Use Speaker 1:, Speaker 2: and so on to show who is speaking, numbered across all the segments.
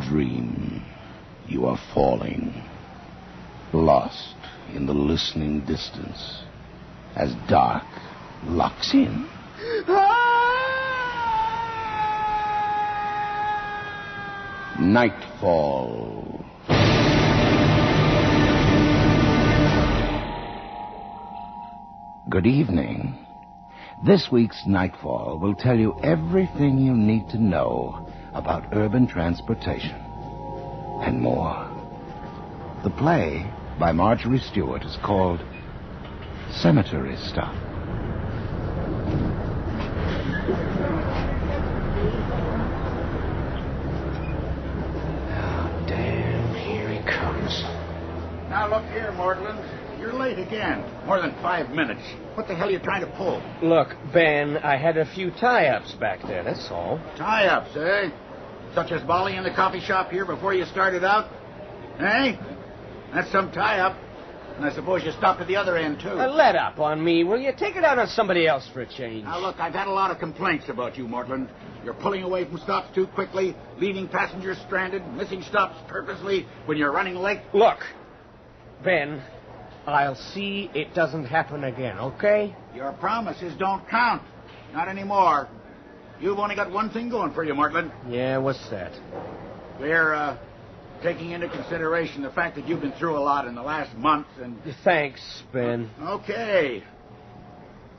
Speaker 1: dream. You are falling, lost in the listening distance, as dark locks in. Nightfall. Good evening. This week's Nightfall will tell you everything you need to know about urban transportation and more. The play by Marjorie Stewart is called Cemetery Stop.
Speaker 2: Oh, damn, here he comes.
Speaker 3: Now look here, Mortland. You're late again. More than 5 minutes. What the hell are you trying to pull?
Speaker 2: Look, Ben, I had a few tie-ups back there, that's all.
Speaker 3: Tie-ups, eh? Such as Bolly in the coffee shop here before you started out? Eh? That's some tie-up. And I suppose you stopped at the other end, too.
Speaker 2: Let up on me, will you? Take it out on somebody else for a change.
Speaker 3: Now, look, I've had a lot of complaints about you, Mortland. You're pulling away from stops too quickly, leaving passengers stranded, missing stops purposely when you're running late.
Speaker 2: Look, Ben, I'll see it doesn't happen again, okay?
Speaker 3: Your promises don't count. Not anymore. You've only got one thing going for you, Mortland.
Speaker 2: Yeah, what's that?
Speaker 3: We're, taking into consideration the fact that you've been through a lot in the last month and...
Speaker 2: Thanks, Ben.
Speaker 3: Okay.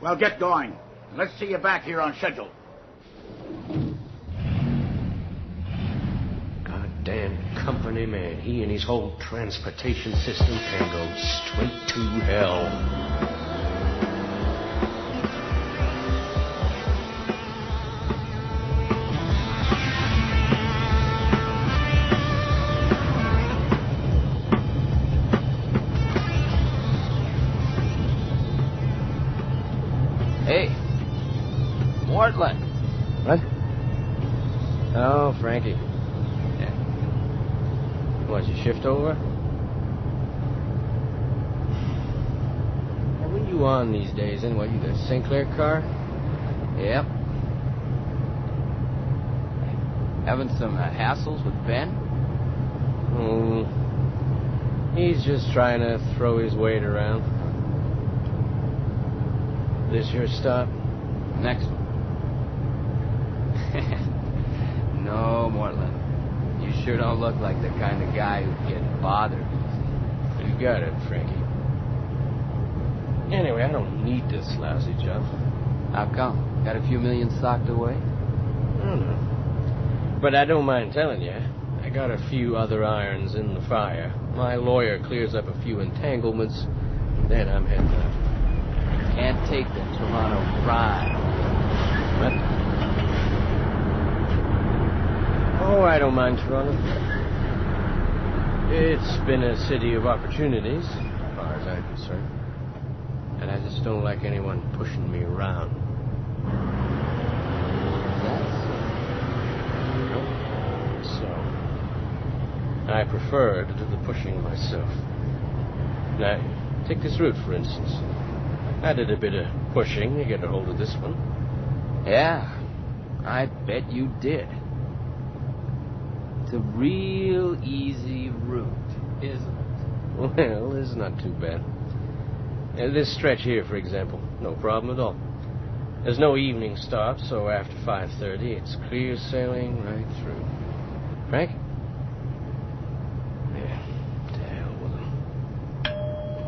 Speaker 3: Well, get going. Let's see you back here on schedule.
Speaker 2: Goddamn company man. He and his whole transportation system can go straight to hell. Hey, Mortland. What? Oh, Frankie. Yeah. What, you shift over? What are you on these days, anyway? You the Sinclair car?
Speaker 4: Yep. Having some hassles with Ben?
Speaker 2: He's just trying to throw his weight around. This your stop?
Speaker 4: Next one. No, Mortland. You sure don't look like the kind of guy who'd get bothered easy.
Speaker 2: You got it, Frankie. Anyway, I don't need this lousy job.
Speaker 4: How come? Got a few million socked away?
Speaker 2: I don't know. But I don't mind telling you, I got a few other irons in the fire. My lawyer clears up a few entanglements, then I'm heading out.
Speaker 4: Can't take the Toronto ride.
Speaker 2: What? Oh, I don't mind Toronto. It's been a city of opportunities, as far as I'm concerned. And I just don't like anyone pushing me around. So, I prefer to do the pushing myself. Now, take this route, for instance. I did a bit of pushing to get a hold of this one.
Speaker 4: Yeah, I bet you did. It's a real easy route, isn't it?
Speaker 2: Well, it's not too bad. This stretch here, for example, no problem at all. There's no evening stop, so after 5:30, it's clear sailing right through. Frank? Yeah, to hell with him.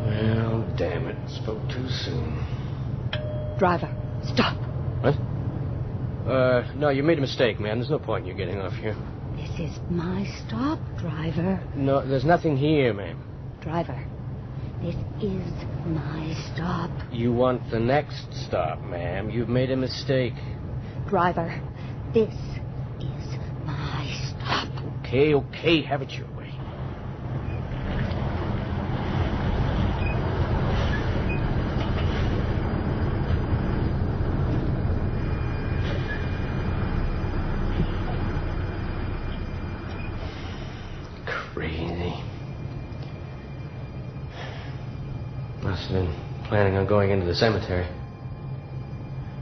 Speaker 2: Well, damn it, spoke too soon.
Speaker 5: Driver, stop.
Speaker 2: What? No, you made a mistake, man. There's no point in you getting off here.
Speaker 5: This is my stop, driver.
Speaker 2: No, there's nothing here, ma'am.
Speaker 5: Driver, this is my stop.
Speaker 2: You want the next stop, ma'am. You've made a mistake.
Speaker 5: Driver, this is my stop.
Speaker 2: Okay, have it your way. Crazy. Must have been planning on going into the cemetery.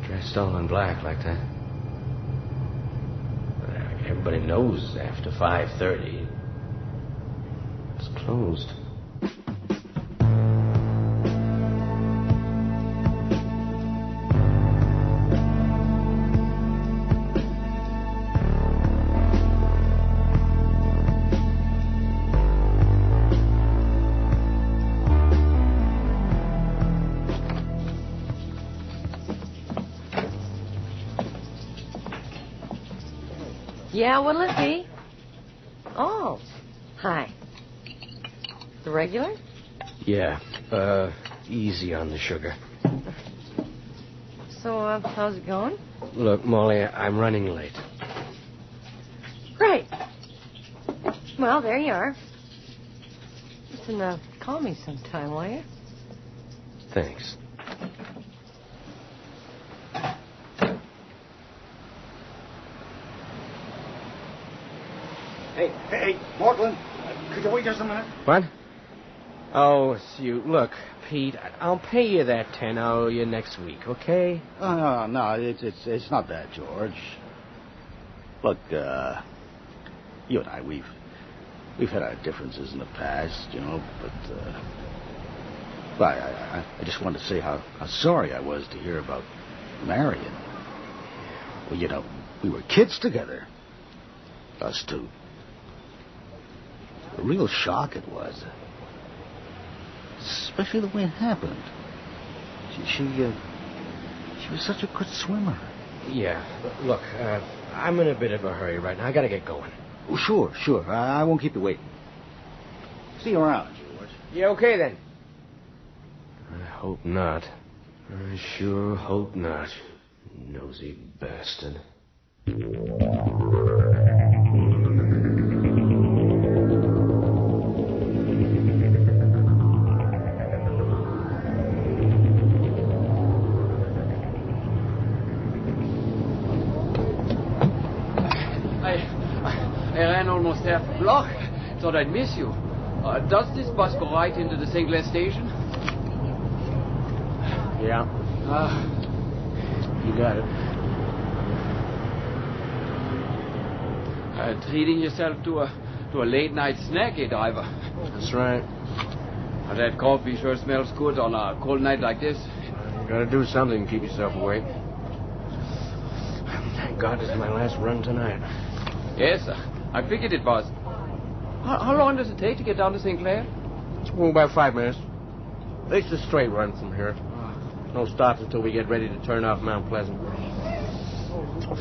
Speaker 2: Dressed all in black like that. Everybody knows after 5:30, it's closed.
Speaker 6: Yeah, what'll it be? Oh, hi. The regular?
Speaker 2: Yeah, easy on the sugar.
Speaker 6: So, how's it going?
Speaker 2: Look, Molly, I'm running late.
Speaker 6: Great. Well, there you are. Listen, call me sometime, will you?
Speaker 2: Thanks.
Speaker 3: Hey, Portland, could you wait just a minute?
Speaker 2: What? Oh, it's you. Look, Pete, I'll pay you that 10 I owe you next week, okay?
Speaker 3: Oh, no, it's not that, George. Look, you and I, we've had our differences in the past, you know, but I just wanted to say how sorry I was to hear about Marion. Well, you know, we were kids together, us two. A real shock it was. Especially the way it happened. She was such a good swimmer.
Speaker 2: Yeah, look, I'm in a bit of a hurry right now. I gotta get going.
Speaker 3: Oh, sure. I won't keep you waiting. See you around, George.
Speaker 2: Yeah, okay then. I hope not. I sure hope not. Nosy bastard.
Speaker 4: I ran almost half a block. Thought I'd miss you. Does this bus go right into the St. Clair station?
Speaker 2: Yeah. You got it.
Speaker 4: Treating yourself to a late night snack, eh, driver?
Speaker 2: That's right.
Speaker 4: That coffee sure smells good on a cold night like this.
Speaker 2: You gotta do something to keep yourself awake. Thank God this is my last run tonight.
Speaker 4: Yes, I figured it was. How long does it take to get down to St. Clair?
Speaker 2: Oh, about 5 minutes. It's a straight run from here. No stops until we get ready to turn off Mount Pleasant.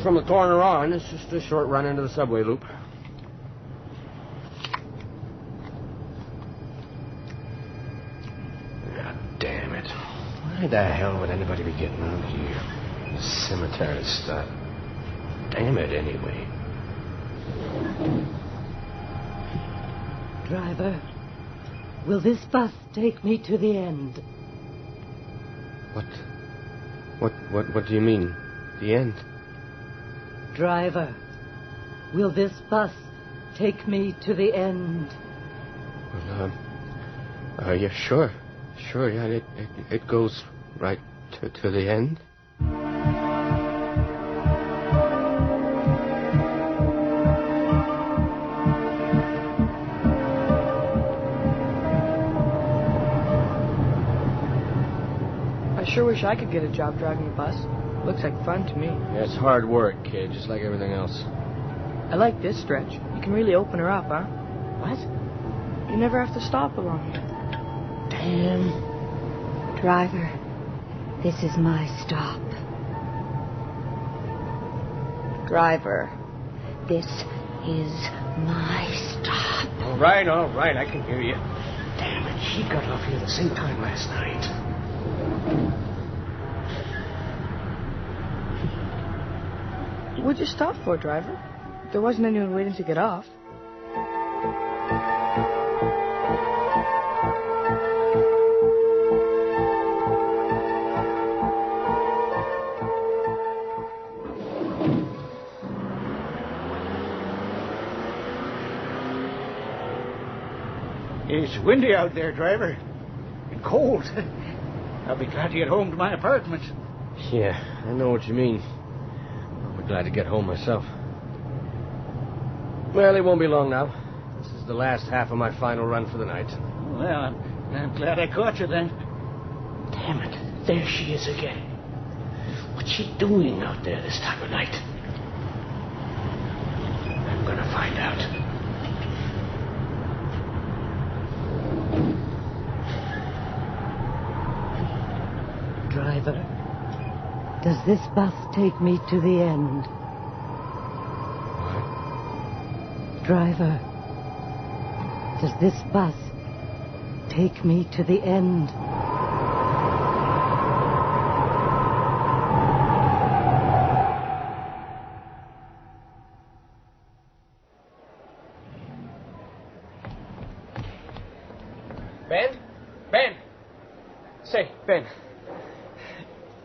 Speaker 2: From the corner on, it's just a short run into the subway loop. God damn it. Why the hell would anybody be getting out here? Cemetery stuff. Damn it, anyway.
Speaker 7: Driver, will this bus take me to the end?
Speaker 2: What do you mean? The end?
Speaker 7: Driver, will this bus take me to the end?
Speaker 2: Well, yeah, sure. Sure, yeah, it goes right to the end.
Speaker 8: I sure wish I could get a job driving a bus. Looks like fun to me.
Speaker 2: Yeah, it's hard work, kid, just like everything else.
Speaker 8: I like this stretch. You can really open her up, huh?
Speaker 2: What?
Speaker 8: You never have to stop along here.
Speaker 2: Damn.
Speaker 5: Driver, this is my stop. Driver, this is my stop.
Speaker 2: All right, I can hear you. Damn it, she got off here the same time last night.
Speaker 8: What'd you stop for, driver? There wasn't anyone waiting to get off.
Speaker 3: It's windy out there, driver. And cold. I'll be glad to get home to my apartment.
Speaker 2: Yeah, I know what you mean. I'll be glad to get home myself. Well, it won't be long now. This is the last half of my final run for the night.
Speaker 3: Well, I'm glad I caught you then.
Speaker 2: Damn it. There she is again. What's she doing out there this time of night? I'm gonna find out.
Speaker 7: Driver, does this bus take me to the end?
Speaker 2: What?
Speaker 7: Driver, does this bus take me to the end?
Speaker 2: Ben? Ben! Say, Ben.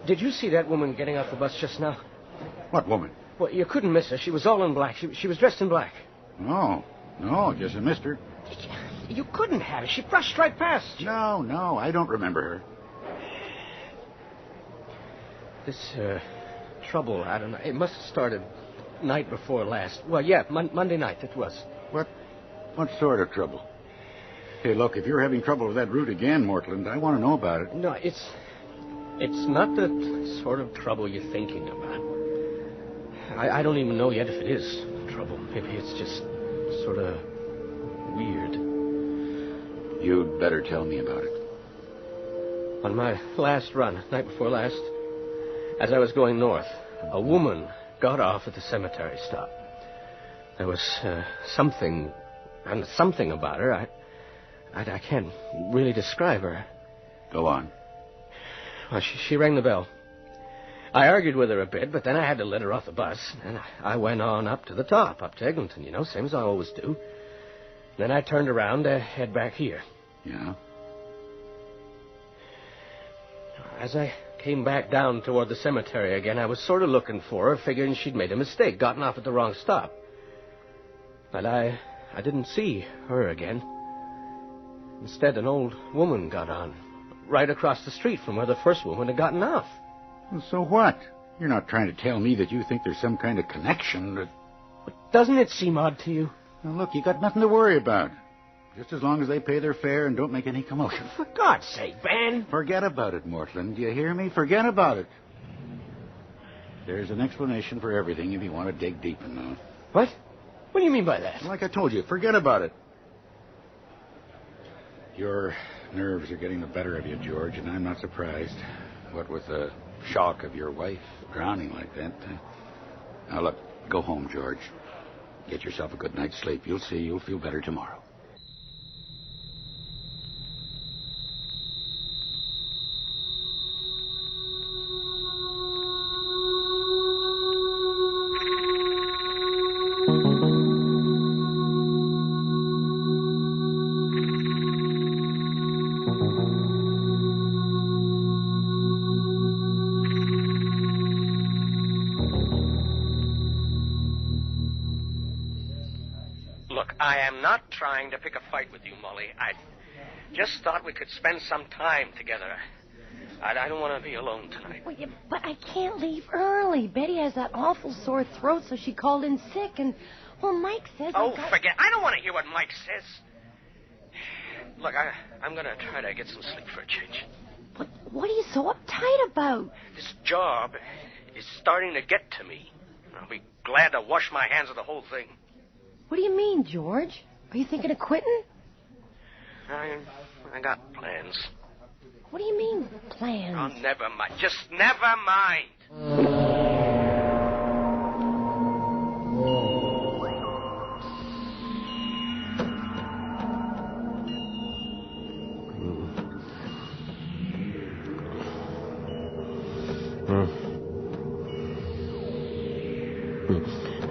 Speaker 2: Did you see that woman getting off the bus just now?
Speaker 3: What woman?
Speaker 2: Well, you couldn't miss her. She was all in black. She was dressed in black.
Speaker 3: No, just a mister.
Speaker 2: You couldn't have. She brushed right past you.
Speaker 3: No, I don't remember her.
Speaker 2: This, trouble, I don't know. It must have started night before last. Well, yeah, Monday night it was.
Speaker 3: What sort of trouble? Hey, look, if you're having trouble with that route again, Mortland, I want to know about it.
Speaker 2: No, it's not the sort of trouble you're thinking about. I don't even know yet if it is trouble. Maybe it's just sort of weird.
Speaker 3: You'd better tell me about it.
Speaker 2: On my last run, night before last, as I was going north, a woman got off at the cemetery stop. There was something about her. I can't really describe her.
Speaker 3: Go on.
Speaker 2: Well, she rang the bell. I argued with her a bit, but then I had to let her off the bus. And I went on up to the top, up to Eglinton, same as I always do. Then I turned around to head back here.
Speaker 3: Yeah?
Speaker 2: As I came back down toward the cemetery again, I was sort of looking for her, figuring she'd made a mistake, gotten off at the wrong stop. But I didn't see her again. Instead, an old woman got on, right across the street from where the first woman had gotten off.
Speaker 3: Well, so what? You're not trying to tell me that you think there's some kind of connection that...
Speaker 2: Doesn't it seem odd to you?
Speaker 3: Now, look, you got nothing to worry about. Just as long as they pay their fare and don't make any commotion.
Speaker 2: For God's sake, Ben.
Speaker 3: Forget about it, Mortland. Do you hear me? Forget about it. There's an explanation for everything if you want to dig deep enough.
Speaker 2: What? What do you mean by that?
Speaker 3: Like I told you, forget about it. Your nerves are getting the better of you, George, and I'm not surprised. What with the shock of your wife drowning like that. Now, look, go home, George. Get yourself a good night's sleep. You'll see. You'll feel better tomorrow.
Speaker 2: I am not trying to pick a fight with you, Molly. I just thought we could spend some time together. I don't want to be alone tonight.
Speaker 6: Well, yeah, but I can't leave early. Betty has that awful sore throat, so she called in sick, and, well, Mike says...
Speaker 2: Forget. I don't want to hear what Mike says. Look, I'm going to try to get some sleep for a change.
Speaker 6: What are you so uptight about?
Speaker 2: This job is starting to get to me. I'll be glad to wash my hands of the whole thing.
Speaker 6: What do you mean, George? Are you thinking of quitting?
Speaker 2: I got plans.
Speaker 6: What do you mean, plans?
Speaker 2: Oh, never mind. Just never mind.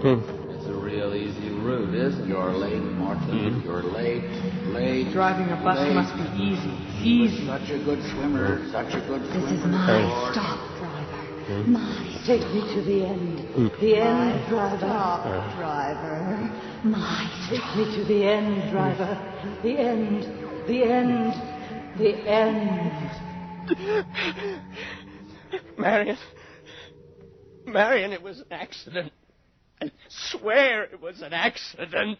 Speaker 4: It's a real easy route, isn't it?
Speaker 3: You're late, Mortland. You're late.
Speaker 8: Driving a bus must be easy.
Speaker 3: Such a good swimmer. Such a good swimmer.
Speaker 5: This is my stop, driver. My
Speaker 7: Take me to the end. The end, driver.
Speaker 5: stop, driver. My
Speaker 7: Take
Speaker 5: stop.
Speaker 7: me to the end, driver. The end. The end. The end.
Speaker 2: Marion, it was an accident. I swear it was an accident.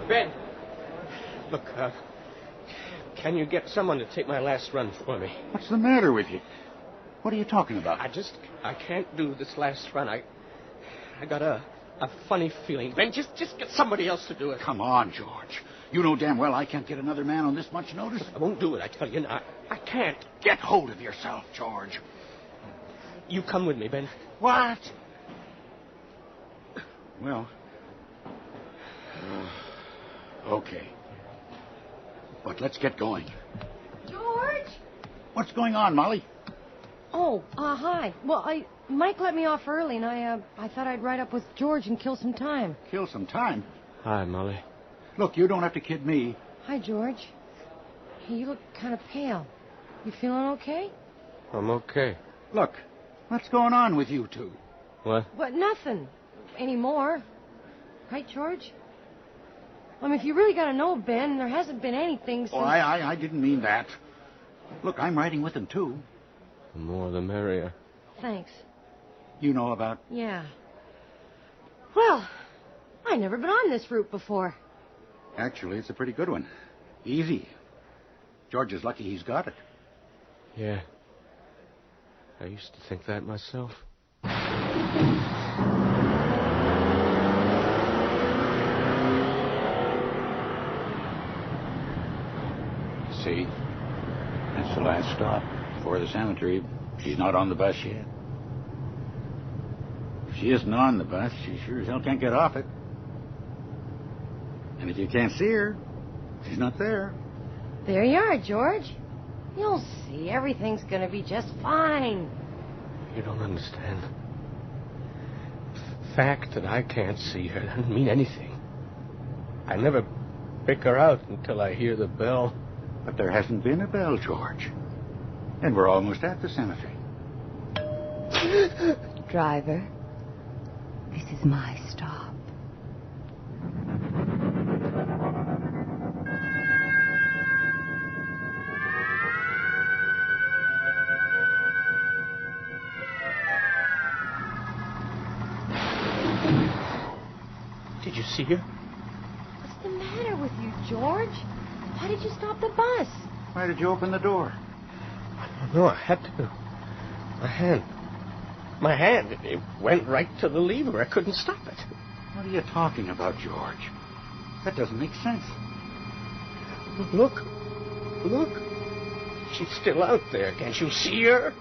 Speaker 2: Ben, look, can you get someone to take my last run for me?
Speaker 3: What's the matter with you? What are you talking about?
Speaker 2: I can't do this last run. I got a funny feeling. Ben, just get somebody else to do it.
Speaker 3: Come on, George. You know damn well I can't get another man on this much notice.
Speaker 2: I won't do it, I tell you. I can't.
Speaker 3: Get hold of yourself, George.
Speaker 2: You come with me, Ben.
Speaker 3: What? Well... okay. But let's get going.
Speaker 6: George?
Speaker 3: What's going on, Molly?
Speaker 6: Oh, hi. Well, Mike let me off early, and I thought I'd ride up with George and kill some time.
Speaker 3: Kill some time?
Speaker 2: Hi, Molly.
Speaker 3: Look, you don't have to kid me.
Speaker 6: Hi, George. Hey, you look kind of pale. You feeling okay?
Speaker 2: I'm okay.
Speaker 3: Look, what's going on with you two?
Speaker 2: What?
Speaker 6: But nothing anymore. Right, George? I mean, if you really got to know, Ben, there hasn't been anything since...
Speaker 3: Oh, I didn't mean that. Look, I'm riding with him, too.
Speaker 2: The more the merrier.
Speaker 6: Thanks.
Speaker 3: You know about...
Speaker 6: Yeah. Well, I've never been on this route before.
Speaker 3: Actually, it's a pretty good one. Easy. George is lucky he's got it.
Speaker 2: Yeah. I used to think that myself.
Speaker 3: See? That's the last stop. Before the cemetery. She's not on the bus yet. If she isn't on the bus, she sure as hell can't get off it. And if you can't see her, she's not there.
Speaker 6: There you are, George. You'll see. Everything's going to be just fine.
Speaker 2: You don't understand. The fact that I can't see her doesn't mean anything. I never pick her out until I hear the bell.
Speaker 3: But there hasn't been a bell, George. And we're almost at the cemetery.
Speaker 5: Driver, this is my stop.
Speaker 2: Did you see her?
Speaker 6: What's the matter with you, George? Why did you stop the bus?
Speaker 3: Why did you open the door?
Speaker 2: No, I had to. My hand, it went right to the lever. I couldn't stop it.
Speaker 3: What are you talking about, George? That doesn't make sense.
Speaker 2: Look. She's still out there. Can't you see her?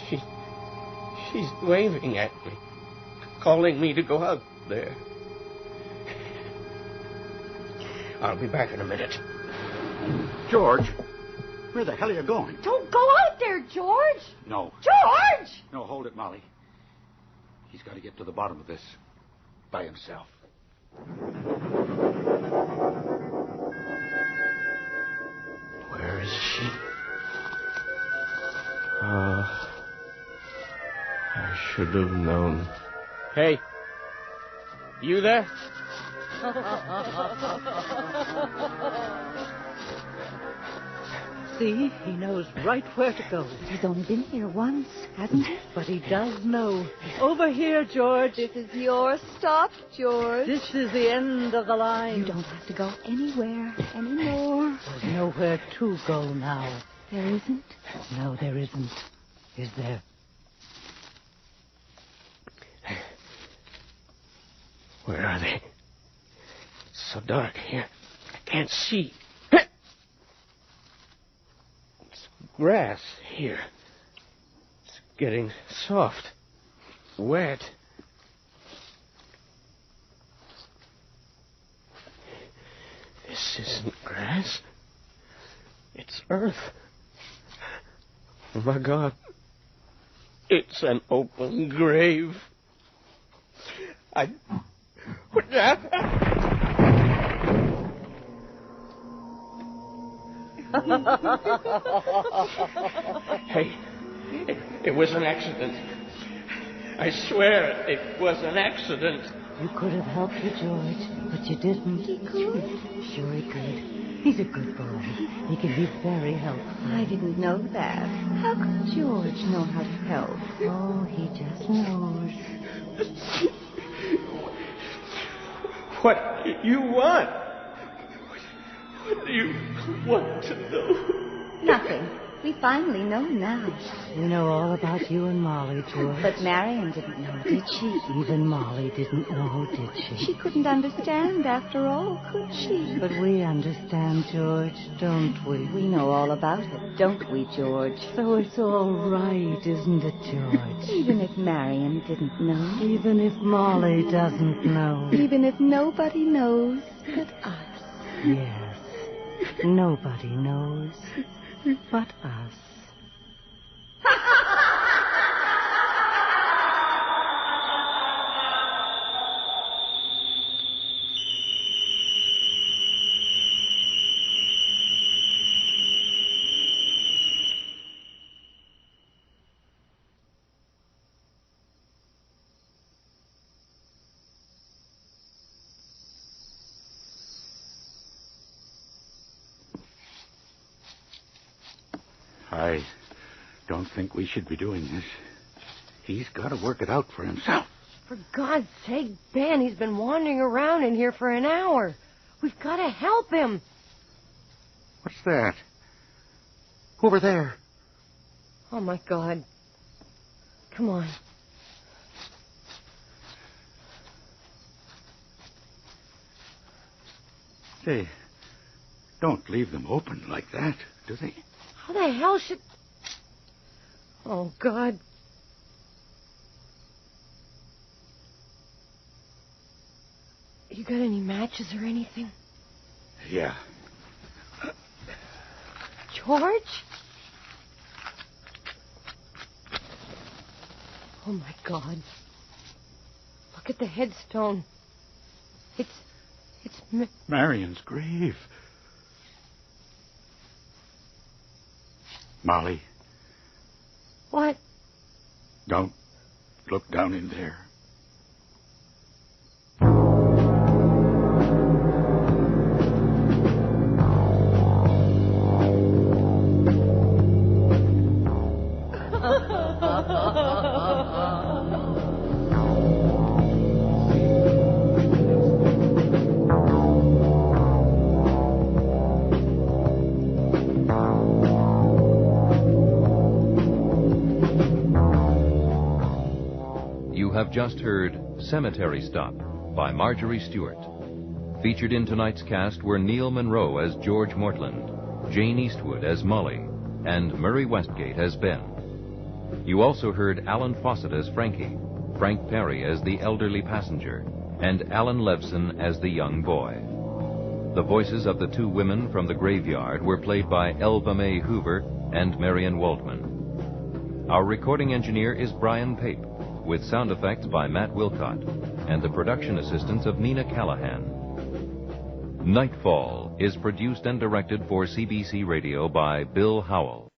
Speaker 2: She's waving at me, calling me to go out there. I'll be back in a minute.
Speaker 3: George, where the hell are you going?
Speaker 6: Don't go out there, George!
Speaker 3: No.
Speaker 6: George!
Speaker 3: No, hold it, Molly. He's got to get to the bottom of this by himself.
Speaker 2: Where is she? Oh, I should have known. Hey, you there?
Speaker 7: See, he knows right where to go.
Speaker 5: He's only been here once, hasn't he?
Speaker 7: But he does know. Over here, George.
Speaker 8: This is your stop, George.
Speaker 7: This is the end of the line.
Speaker 5: You don't have to go anywhere anymore.
Speaker 7: There's nowhere to go now.
Speaker 5: There isn't?
Speaker 7: No, there isn't. Is there?
Speaker 2: Where are they? It's so dark here. I can't see. It's grass here. It's getting soft. Wet. This isn't grass. It's earth. Oh, my God. It's an open grave.
Speaker 9: Hey, it was an accident. I swear it was an accident.
Speaker 7: You could have helped you, George, but you didn't.
Speaker 5: He could.
Speaker 7: Sure he could. He's a good boy. He can be very helpful.
Speaker 5: I didn't know that. How could George know how to help?
Speaker 7: Oh, he just knows.
Speaker 9: What do you want? What do you want to know?
Speaker 5: Nothing. We finally know now.
Speaker 7: We know all about you and Molly, George.
Speaker 5: But Marion didn't know, did she?
Speaker 7: Even Molly didn't know, did she?
Speaker 5: She couldn't understand after all, could she?
Speaker 7: But we understand, George, don't we?
Speaker 5: We know all about it, don't we, George?
Speaker 7: So it's all right, isn't it, George?
Speaker 5: Even if Marion didn't know.
Speaker 7: Even if Molly doesn't know.
Speaker 5: Even if nobody knows but us.
Speaker 7: Yes. Nobody knows but us.
Speaker 3: I don't think we should be doing this. He's got to work it out for himself.
Speaker 6: For God's sake, Ben, he's been wandering around in here for an hour. We've got to help him.
Speaker 3: What's that? Over there.
Speaker 6: Oh, my God. Come on.
Speaker 3: They don't leave them open like that, do they?
Speaker 6: How the hell should... Oh, God. You got any matches or anything?
Speaker 3: Yeah.
Speaker 6: George? Oh, my God. Look at the headstone. It's
Speaker 3: Marion's grave. Molly.
Speaker 6: What?
Speaker 3: Don't look down in there.
Speaker 10: Have just heard Cemetery Stop by Marjorie Stewart. Featured in tonight's cast were Neil Monroe as George Mortland, Jane Eastwood as Molly, and Murray Westgate as Ben. You also heard Alan Fawcett as Frankie, Frank Perry as the elderly passenger, and Alan Levson as the young boy. The voices of the two women from the graveyard were played by Elva Mae Hoover and Marion Waldman. Our recording engineer is Brian Pape, with sound effects by Matt Wilcott, and the production assistance of Nina Callahan. Nightfall is produced and directed for CBC Radio by Bill Howell.